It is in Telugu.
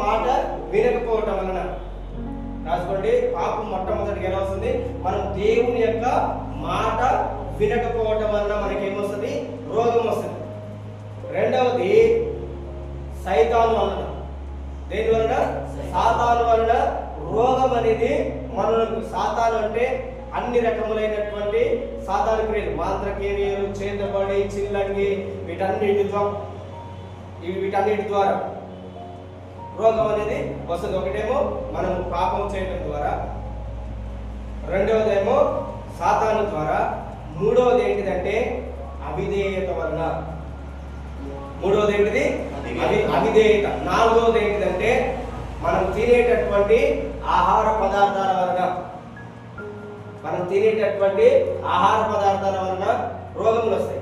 మాట వినకపోవటం వలన. రాసుకోండి, పాపం మొట్టమొదటిగా ఎలా వస్తుంది? మనం దేవుని యొక్క మాట వినకపోవటం వలన మనకి ఏమొస్తుంది? రోగం వస్తుంది. రెండవది సైతాను వలన. దేని వలన? సాతాను వలన రోగం అనేది మనకు. సాతాను అంటే అన్ని రకములైనటువంటి సాతాను క్రియలు, మాంత్రక్రియలు, చేతబడి, చిల్లంగి, వీటన్నిటి ద్వారా రోగం అనేది వస్తుంది. ఒకటేమో మనం పాపం చేయడం ద్వారా, రెండవదేమో సాతాను ద్వారా, మూడవది ఏంటిదంటే అవిధేయత వలన. మూడవది ఏంటిది? అవిధేయత. నాలుగవది ఏంటిదంటే మనం తినేటటువంటి ఆహార పదార్థాల వలన. మనం తినేటటువంటి ఆహార పదార్థాల వలన రోగములు వస్తాయి.